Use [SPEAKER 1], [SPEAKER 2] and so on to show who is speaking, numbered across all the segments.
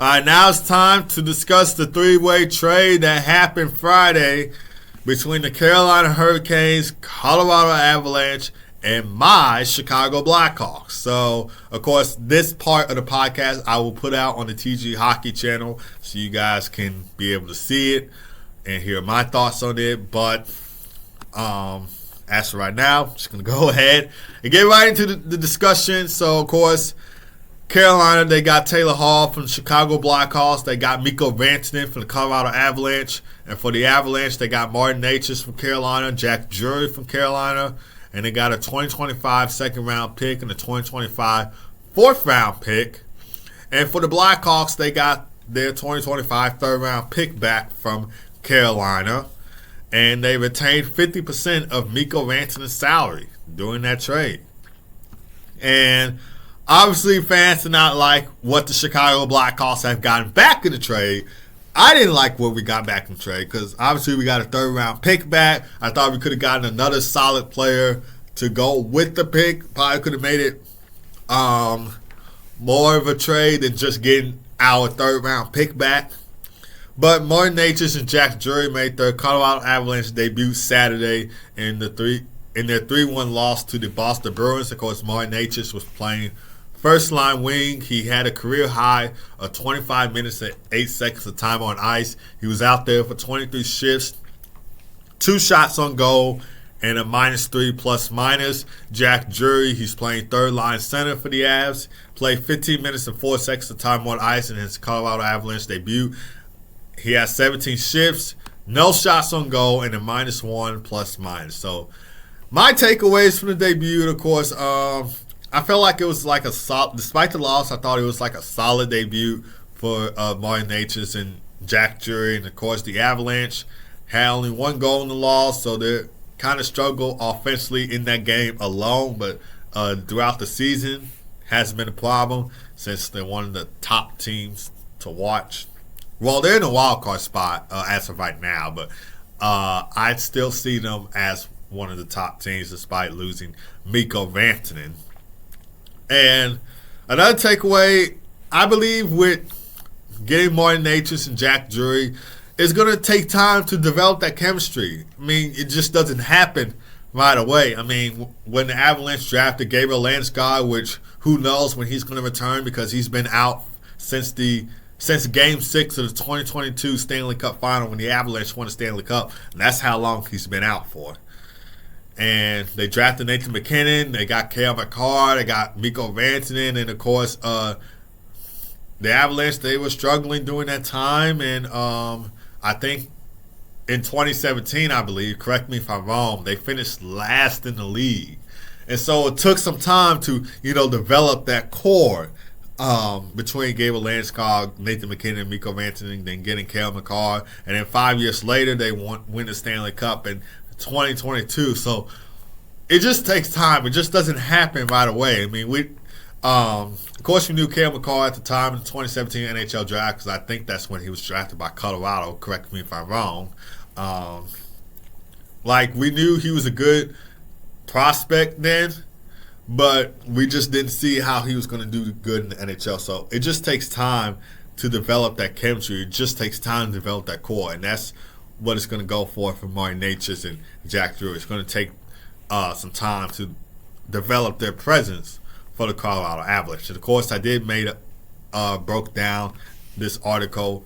[SPEAKER 1] All right, now it's time to discuss the three-way trade that happened Friday between the Carolina Hurricanes, Colorado Avalanche, and my Chicago Blackhawks. So, of course, this part of the podcast I will put out on the TG Hockey channel so you guys can be able to see it and hear my thoughts on it. But as for right now, I'm just going to go ahead and get right into the discussion. So, of course, Carolina, they got Taylor Hall from the Chicago Blackhawks. They got Mikko Rantanen from the Colorado Avalanche. And for the Avalanche, they got Martin Necas from Carolina, Jack Drury from Carolina, and they got a 2025 second-round pick and a 2025 fourth-round pick. And for the Blackhawks, they got their 2025 third-round pick back from Carolina. And they retained 50% of Mikko Rantanen's salary during that trade. And obviously, fans did not like what the Chicago Blackhawks have gotten back in the trade. I didn't like what we got back in the trade because obviously we got a third-round pick back. I thought we could have gotten another solid player to go with the pick. Probably could have made it more of a trade than just getting our third-round pick back. But Martin Necas and Jack Drury made their Colorado Avalanche debut Saturday in their 3-1 loss to the Boston Bruins. Of course, Martin Necas was playing first-line wing. He had a career high of 25 minutes and 8 seconds of time on ice. He was out there for 23 shifts, 2 shots on goal, and a -3 plus-minus. Jack Drury, he's playing third-line center for the Avs. Played 15 minutes and 4 seconds of time on ice in his Colorado Avalanche debut. He has 17 shifts, no shots on goal, and a -1 plus-minus. So my takeaways from the debut, of course, I felt like it was like a solid, despite the loss, I thought it was like a solid debut for Martin Necas and Jack Drury. And, of course, the Avalanche had only 1 goal in the loss, so they kind of struggled offensively in that game alone. But throughout the season, hasn't been a problem since they're one of the top teams to watch. Well, they're in the wild card spot as of right now, but I still see them as one of the top teams despite losing Mikko Rantanen. And another takeaway, I believe with getting Martin Necas and Jack Drury, it's going to take time to develop that chemistry. I mean, it just doesn't happen right away. I mean, when the Avalanche drafted Gabriel Landeskog, which who knows when he's going to return because he's been out since Game 6 of the 2022 Stanley Cup Final when the Avalanche won the Stanley Cup. And that's how long he's been out for. And they drafted Nathan McKinnon. They got Cale Makar. They got Mikko Rantanen. And, of course, the Avalanche, they were struggling during that time. And I think in 2017, I believe, correct me if I'm wrong, they finished last in the league. And so it took some time to, develop that core between Gabriel Landeskog, Nathan McKinnon, and Mikko Rantanen, then getting Cale Makar. And then 5 years later, they win the Stanley Cup in 2022. So it just takes time. It just doesn't happen right away. I mean, of course, we knew Cale Makar at the time in the 2017 NHL draft because I think that's when he was drafted by Colorado. Correct me if I'm wrong. We knew he was a good prospect then, but we just didn't see how he was going to do good in the NHL. So it just takes time to develop that chemistry. It just takes time to develop that core, and that's what it's going to go for Martin Necas and Jack Drury. It's going to take some time to develop their presence for the Colorado Avalanche. And of course, I did broke down this article,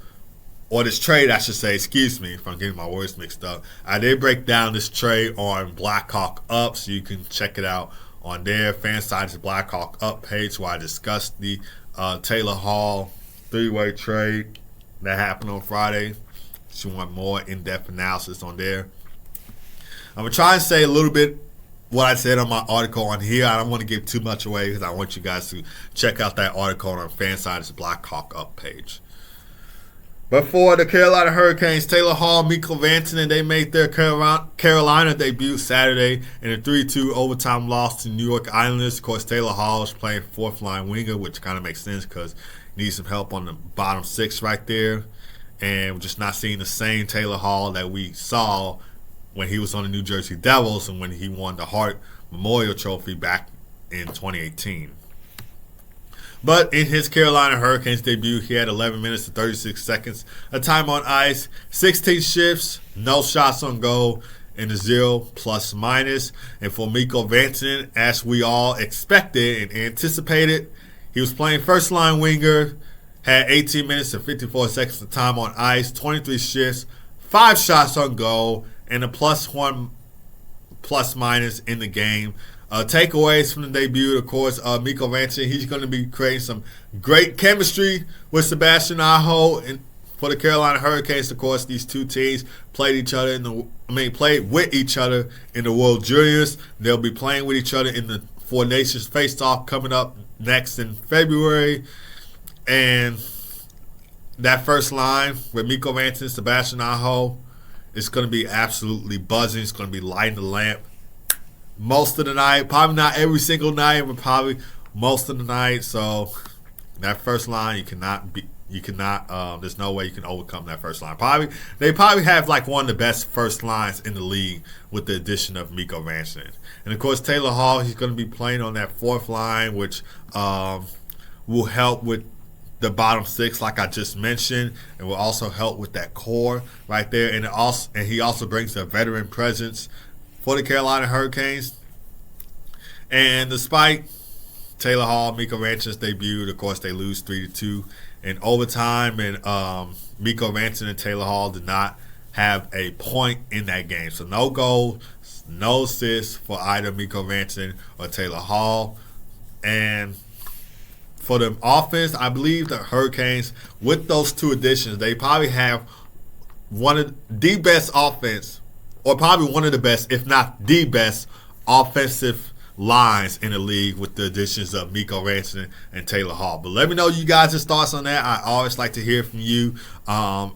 [SPEAKER 1] or this trade, I should say, excuse me if I'm getting my words mixed up. I did break down this trade on Blackhawk Up, so you can check it out on their Fansided's Blackhawk Up page where I discussed the Taylor Hall three-way trade that happened on Friday. If you want more in-depth analysis on there, I'm going to try and say a little bit what I said on my article on here. I don't want to give too much away because I want you guys to check out that article on Fansided's Blackhawk Up page. But for the Carolina Hurricanes, Taylor Hall, Mikko Rantanen, they made their Carolina debut Saturday in a 3-2 overtime loss to New York Islanders. Of course, Taylor Hall is playing fourth-line winger, which kind of makes sense because he needs some help on the bottom six right there. And we're just not seeing the same Taylor Hall that we saw when he was on the New Jersey Devils and when he won the Hart Memorial Trophy back in 2018. But in his Carolina Hurricanes debut, he had 11 minutes and 36 seconds of time on ice, 16 shifts, no shots on goal, and a 0 plus minus. And for Mikko Rantanen, as we all expected and anticipated, he was playing first line winger, had 18 minutes and 54 seconds of time on ice, 23 shifts, 5 shots on goal, and a +1 plus minus in the game. Takeaways from the debut, of course, Mikko Rantanen, he's going to be creating some great chemistry with Sebastian Aho. And for the Carolina Hurricanes, of course, these two teams played with each other in the World Juniors. They'll be playing with each other in the Four Nations face-off coming up next in February. And that first line with Mikko Rantanen, Sebastian Aho, it's going to be absolutely buzzing. It's going to be lighting the lamp most of the night. Probably not every single night, but probably most of the night. So that first line, there's no way you can overcome that first line. They probably have like one of the best first lines in the league with the addition of Mikko Rantanen. And of course, Taylor Hall, he's going to be playing on that fourth line, which will help with the bottom six, like I just mentioned, and will also help with that core right there. And he also brings a veteran presence for the Carolina Hurricanes. And despite Taylor Hall, Mikko Rantanen's debut, of course, they lose 3-2 in overtime. And Mikko Rantanen and Taylor Hall did not have a point in that game. So no goals, no assists for either Mikko Rantanen or Taylor Hall. And for the offense, I believe the Hurricanes, with those two additions, they probably have one of the best offense, or probably one of the best, if not the best, offensive lines in the league with the additions of Mikko Rantanen and Taylor Hall. But let me know you guys' thoughts on that. I always like to hear from you. I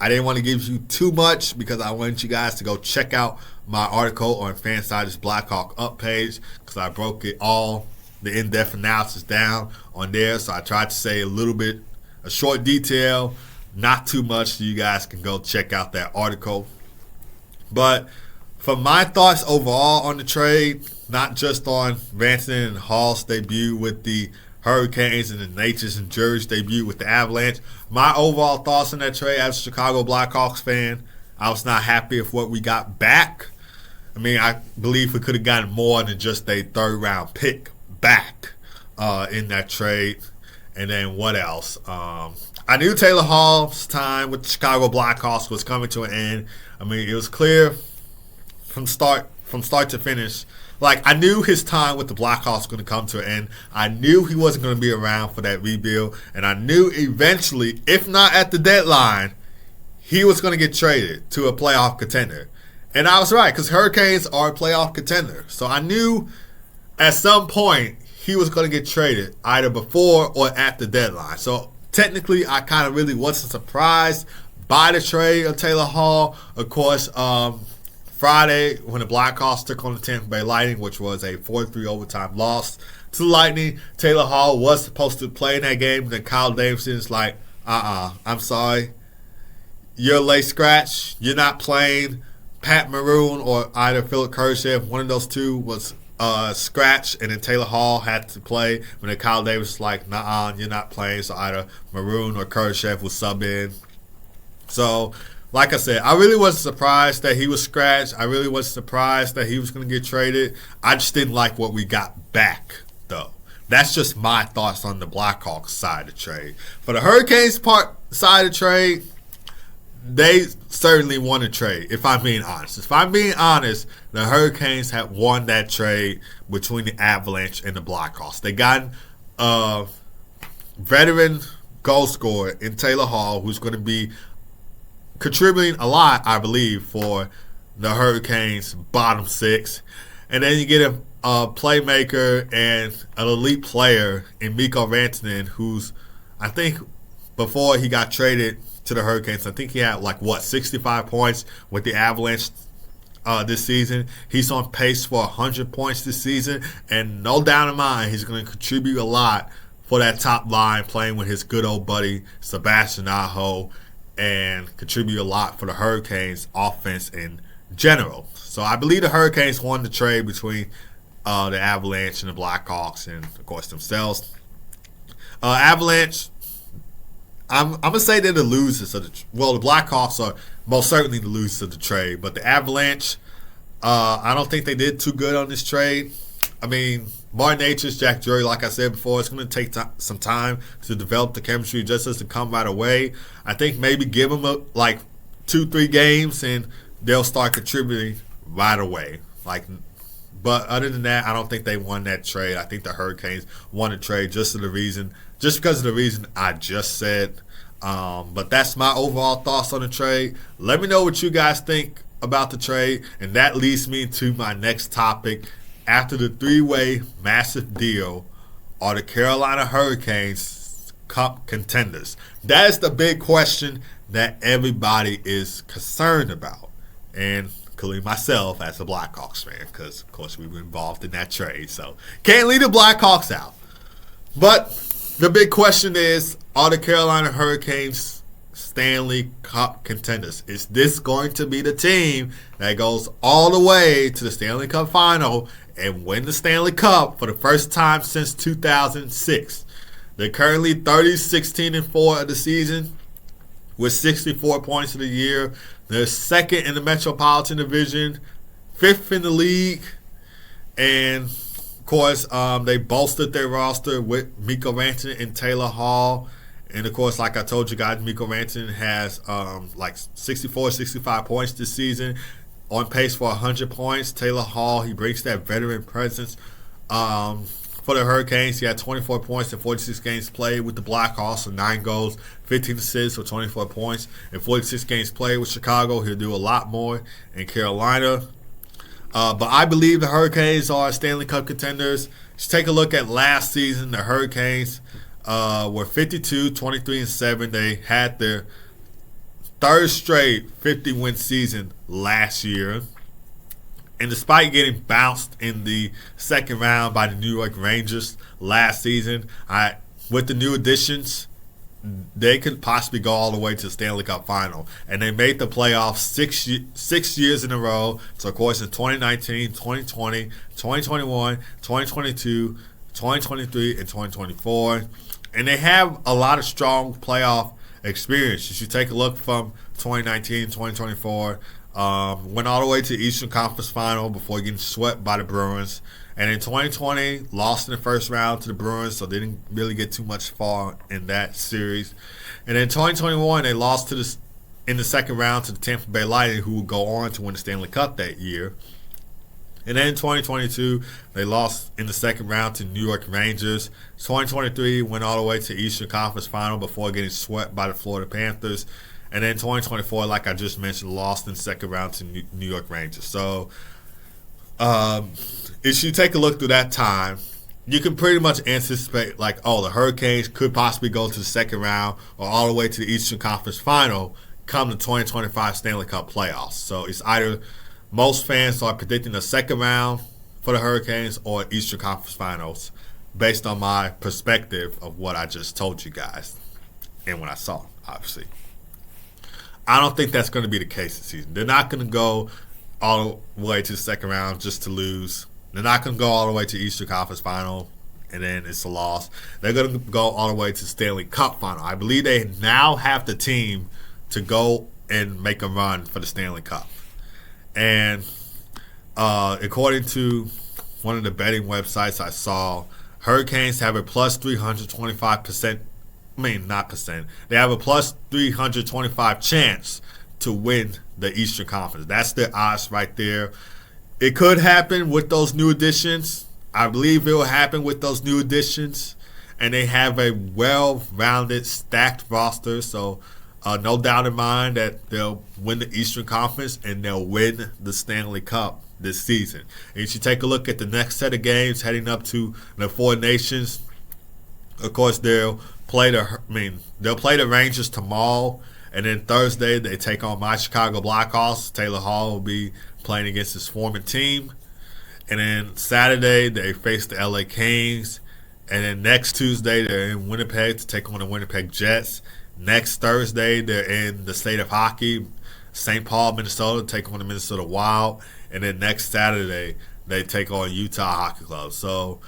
[SPEAKER 1] didn't want to give you too much because I wanted you guys to go check out my article on Fansided's Blackhawk Up page, because I broke it all, the in-depth analysis down on there. So I tried to say a short detail, not too much, so you guys can go check out that article. But for my thoughts overall on the trade, not just on Rantanen and Hall's debut with the Hurricanes and the Natchez and Jury's debut with the Avalanche, my overall thoughts on that trade as a Chicago Blackhawks fan, I was not happy with what we got back. I mean, I believe we could have gotten more than just a third-round pick back in that trade. And then what else? I knew Taylor Hall's time with the Chicago Blackhawks was coming to an end. I mean, it was clear from start to finish. Like, I knew his time with the Blackhawks was going to come to an end. I knew he wasn't going to be around for that rebuild. And I knew eventually, if not at the deadline, he was going to get traded to a playoff contender. And I was right, because Hurricanes are a playoff contender. So I knew at some point he was going to get traded either before or at the deadline. So technically, I kind of really wasn't surprised by the trade of Taylor Hall. Of course, Friday, when the Blackhawks took on the Tampa Bay Lightning, which was a 4-3 overtime loss to the Lightning, Taylor Hall was supposed to play in that game. And then Kyle Davidson's like, I'm sorry. You're a late scratch. You're not playing. Pat Maroon or either Philip Kurashev, one of those two was scratch, and then Taylor Hall had to play. When then Kyle Davis was like, you're not playing. So either Maroon or Kurashev will sub in. So, like I said, I really wasn't surprised that he was scratched. I really wasn't surprised that he was going to get traded. I just didn't like what we got back, though. That's just my thoughts on the Blackhawks side of the trade. For the Hurricanes side of the trade, they certainly won the trade, if I'm being honest. If I'm being honest, the Hurricanes have won that trade between the Avalanche and the Blackhawks. They got a veteran goal scorer in Taylor Hall, who's going to be contributing a lot, I believe, for the Hurricanes' bottom six. And then you get a playmaker and an elite player in Mikko Rantanen, who's, I think, before he got traded to the Hurricanes, I think he had 65 points with the Avalanche this season. He's on pace for 100 points this season, and no doubt in mind, he's going to contribute a lot for that top line, playing with his good old buddy Sebastian Aho, and contribute a lot for the Hurricanes offense in general. So I believe the Hurricanes won the trade between the Avalanche and the Blackhawks, and of course themselves. Avalanche, I'm gonna say they're the losers of the. Well, the Blackhawks are most certainly the losers of the trade, but the Avalanche, I don't think they did too good on this trade. I mean, Martin H.'s Jack Drury, like I said before, it's going to take some time to develop the chemistry just as to come right away. I think maybe give them like 2-3 games and they'll start contributing right away. But other than that, I don't think they won that trade. I think the Hurricanes won the trade just because of the reason I just said. But that's my overall thoughts on the trade. Let me know what you guys think about the trade, and that leads me to my next topic. After the three-way massive deal, are the Carolina Hurricanes Cup contenders? That is the big question that everybody is concerned about, and including myself as a Blackhawks fan, because of course we were involved in that trade, so can't leave the Blackhawks out. But the big question is, are the Carolina Hurricanes Stanley Cup contenders? Is this going to be the team that goes all the way to the Stanley Cup final and win the Stanley Cup for the first time since 2006? They're currently 30-16-4 of the season with 64 points of the year. They're second in the Metropolitan Division, fifth in the league, and of course they bolstered their roster with Mikko Rantanen and Taylor Hall. And, of course, like I told you guys, Mikko Rantanen has 64, 65 points this season, on pace for 100 points. Taylor Hall, he brings that veteran presence for the Hurricanes. He had 24 points in 46 games played with the Blackhawks, so 9 goals, 15 assists for 24 points. In 46 games played with Chicago, he'll do a lot more in Carolina. But I believe the Hurricanes are Stanley Cup contenders. Just take a look at last season. The Hurricanes were 52, 23-7. They had their third straight 50-win season last year. And despite getting bounced in the second round by the New York Rangers last season, with the new additions, they could possibly go all the way to the Stanley Cup final. And they made the playoffs six years in a row. So, of course, in 2019, 2020, 2021, 2022, 2023, and 2024. And they have a lot of strong playoff experience. You should take a look from 2019, 2024. Went all the way to the Eastern Conference Final before getting swept by the Bruins. And in 2020, lost in the first round to the Bruins, so they didn't really get too much far in that series. And in 2021, they lost in the second round to the Tampa Bay Lightning, who would go on to win the Stanley Cup that year. And then in 2022, they lost in the second round to New York Rangers. 2023 went all the way to Eastern Conference Final before getting swept by the Florida Panthers. And then 2024, like I just mentioned, lost in the second round to New York Rangers. So if you take a look through that time, you can pretty much anticipate, the Hurricanes could possibly go to the second round or all the way to the Eastern Conference Final come the 2025 Stanley Cup playoffs. So it's either most fans are predicting a second round for the Hurricanes or Eastern Conference Finals based on my perspective of what I just told you guys and what I saw, obviously. I don't think that's going to be the case this season. They're not going to go all the way to the second round just to lose. They're not going to go all the way to Eastern Conference Final and then it's a loss. They're going to go all the way to the Stanley Cup Final. I believe they now have the team to go and make a run for the Stanley Cup. And according to one of the betting websites I saw, Hurricanes have a plus 325%. They have a plus 325 chance to win the Eastern Conference. That's their odds right there. It could happen with those new additions. I believe it will happen with those new additions. And they have a well-rounded, stacked roster. So no doubt in mind that they'll win the Eastern Conference and they'll win the Stanley Cup this season. And you should take a look at the next set of games heading up to the Four Nations. Of course, they'll play the Rangers tomorrow, and then Thursday they take on my Chicago Blackhawks. Taylor Hall will be playing against his former team. And then Saturday they face the LA Kings. And then next Tuesday they're in Winnipeg to take on the Winnipeg Jets. Next Thursday they're in the state of hockey, St. Paul, Minnesota, to take on the Minnesota Wild. And then next Saturday they take on Utah Hockey Club. So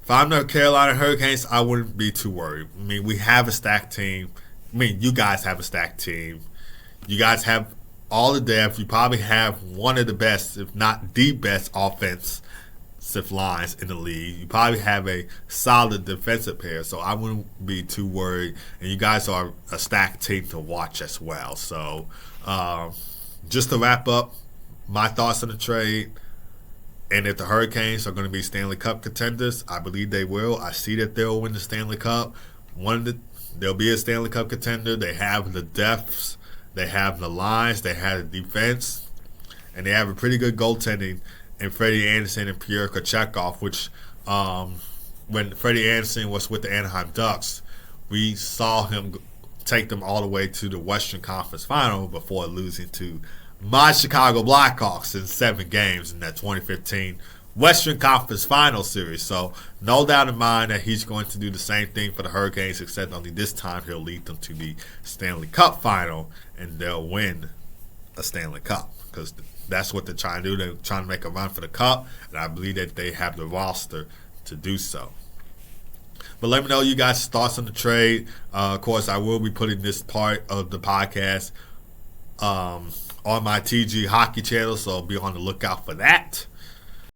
[SPEAKER 1] If I'm the Carolina Hurricanes, I wouldn't be too worried. I mean, we have a stacked team. I mean, you guys have a stacked team. You guys have all the depth. You probably have one of the best, if not the best, offensive lines in the league. You probably have a solid defensive pair, so I wouldn't be too worried. And you guys are a stacked team to watch as well. So, just to wrap up, my thoughts on the trade. And if the Hurricanes are going to be Stanley Cup contenders, I believe they will. I see that they'll win the Stanley Cup. They'll be a Stanley Cup contender. They have the depths. They have the lines. They have the defense. And they have a pretty good goaltending in Freddie Andersen and Pierre Kochetkov, which when Freddie Andersen was with the Anaheim Ducks, we saw him take them all the way to the Western Conference Final before losing to my Chicago Blackhawks in 7 games in that 2015 Western Conference Final Series. So no doubt in mind that he's going to do the same thing for the Hurricanes, except only this time he'll lead them to the Stanley Cup Final, and they'll win a Stanley Cup because that's what they're trying to do. They're trying to make a run for the Cup, and I believe that they have the roster to do so. But let me know you guys' thoughts on the trade. Of course, I will be putting this part of the podcast on my TG Hockey channel, so be on the lookout for that.